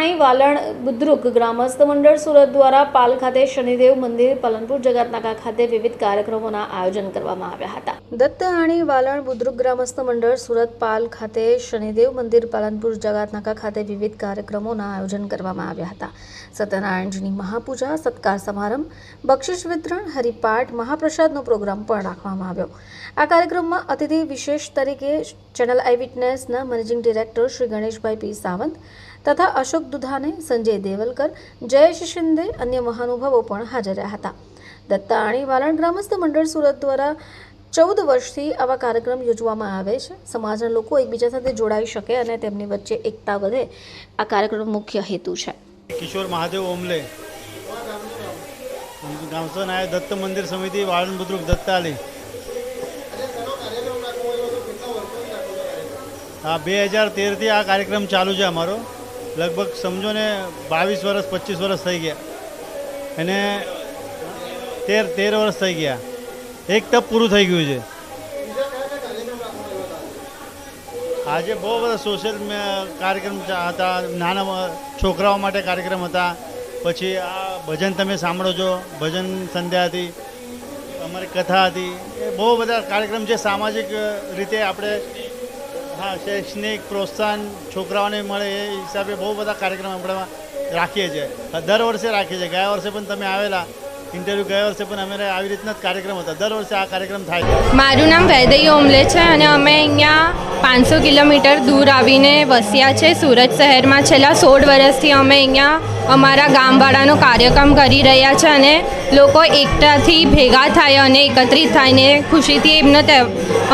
આણી વાલણ બુદ્રુક ગ્રામસ્થ મંડળ સુરત દ્વારા પાલ ખાતે શનિદેવ મંદિર પાલનપુર જગતનાકા ખાતે વિવિધ કાર્યક્રમોના આયોજન કરવામાં આવ્યા હતા। દત્ત આણી વાલણ બુદ્રુક ગ્રામસ્થ મંડળ સુરત પાલ ખાતે શનિદેવ મંદિર પાલનપુર જગતનાકા ખાતે વિવિધ કાર્યક્રમોના આયોજન કરવામાં આવ્યા હતા। સત્યનારાયણજીની મહાપૂજા, સત્કાર સમારંભ, બક્ષિસ વિતરણ, હરિપાઠ, મહાપ્રસાદનો પ્રોગ્રામ પણ રાખવામાં આવ્યો। આ કાર્યક્રમમાં અતિથિ વિશેષ તરીકે ચેનલ આઈ વિટનેસના મેનેજિંગ ડિરેક્ટર શ્રી ગણેશભાઈ પી સાવંત તથા અશોક દુધાને, સંજય દેવલકર, જયેશ શિંદે, અન્ય મહાનુભાવો પણ હાજર રહ્યા હતા। દત્ત આણી વાલણ ગ્રામસ્થ મંડળ સુરત દ્વારા 14 વર્ષથી આવા કાર્યક્રમ યોજવામાં આવે છે। સમાજના લોકો એકબીજા સાથે જોડાઈ શકે અને તેમની વચ્ચે એકતા વધે, આ કાર્યક્રમનો મુખ્ય હેતુ છે। किशोर महादेव ओमले गावचं नाव दत्त मंदिर समिती वाळण बुद्रुक दत्ताली। हाँ 2013 થી આ કાર્યક્રમ ચાલુ છે અમારો। લગભગ સમજો ને 22 વર્ષ 25 વર્ષ થઈ ગયા અને 13 વર્ષ થઈ ગયા। એક તપ પૂરું થઈ ગયું છે। આજે બહુ બધા સોશિયલ કાર્યક્રમ હતા, નાના છોકરાઓ માટે કાર્યક્રમ હતા। પછી આ ભજન તમે સાંભળો છો, ભજન સંધ્યા હતી, અમારી કથા હતી। એ બહુ બધા કાર્યક્રમ છે સામાજિક રીતે આપણે हाँ शैक्षणिक प्रोत्साहन छोकराओने मळे ए हिसाबे बहु बधा कार्यक्रम આપણે રાખીએ છીએ। દર વર્ષે રાખીએ છીએ। ગયા વર્ષે પણ તમે આવેલા ઇન્ટરવ્યૂ, ગયા વર્ષે પણ અમારે આવી રીતના જ કાર્યક્રમ હતા। દર વર્ષે આ કાર્યક્રમ થાય છે। મારું નામ વૈદય ઓમલે છે અને અમે અહીંયા 500 કિલોમીટર દૂર આવીને વસ્યા છે સુરત શહેરમાં। છેલ્લા 16 વર્ષથી અમે અહીંયા અમારા ગામવાળાનો કાર્યક્રમ કરી રહ્યા છે અને લોકો એકતાથી ભેગા થાય અને એકત્રિત થઈને ખુશીથી એમનો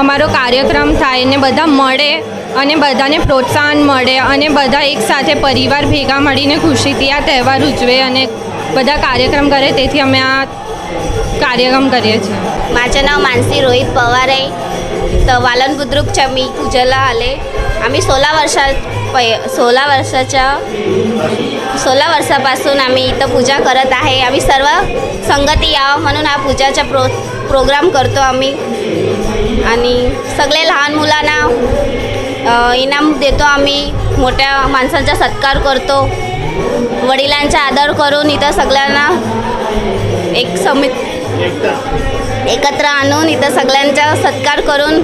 અમારો કાર્યક્રમ થાય ને બધા મળે અને બધાને પ્રોત્સાહન મળે અને બધા એકસાથે પરિવાર ભેગા મળીને ખુશીથી આ તહેવાર ઉજવે અને બધા कार्यक्रम करे। તેથી અમે આ कार्यक्रम કરીએ છીએ। माझं नाव मानसी रोहित पवार आहे। तर वालन बुद्रुकच्या मी पूजेला आले। आम्ही 16 वर्षापासून आम्ही इथं पूजा करत आहे। आम्ही सर्व संगती यावं म्हणून हा पूजाचा प्रोग्राम करतो आम्ही आणि सगळे लहान मुलांना इनाम देतो आम्ही, मोठ्या माणसांचा सत्कार करतो, वडिलांचा आदर करून इथं सगळ्यांना एक एकत्र आणून इथं सगळ्यांचा सत्कार करून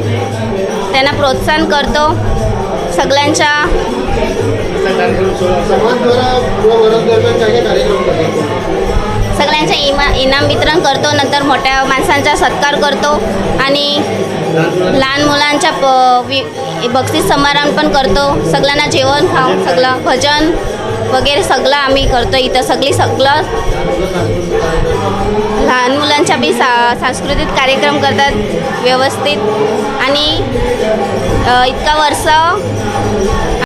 त्यांना प्रोत्साहन करतो। सगळ्यांच्या सगळ्यांचे इनाम वितरण करतो, नंतर मोठ्या माणसांचा सत्कार करतो आणि लहान मुलांच्या बक्षीस समारंभ पण करतो। सगळ्यांना जेवण खाऊन सगळं भजन वगैरे सगळं आम्ही करतो। इथं सगळं लहान मुलांच्या बी सांस्कृतिक कार्यक्रम करतात व्यवस्थित आणि इतका वर्ष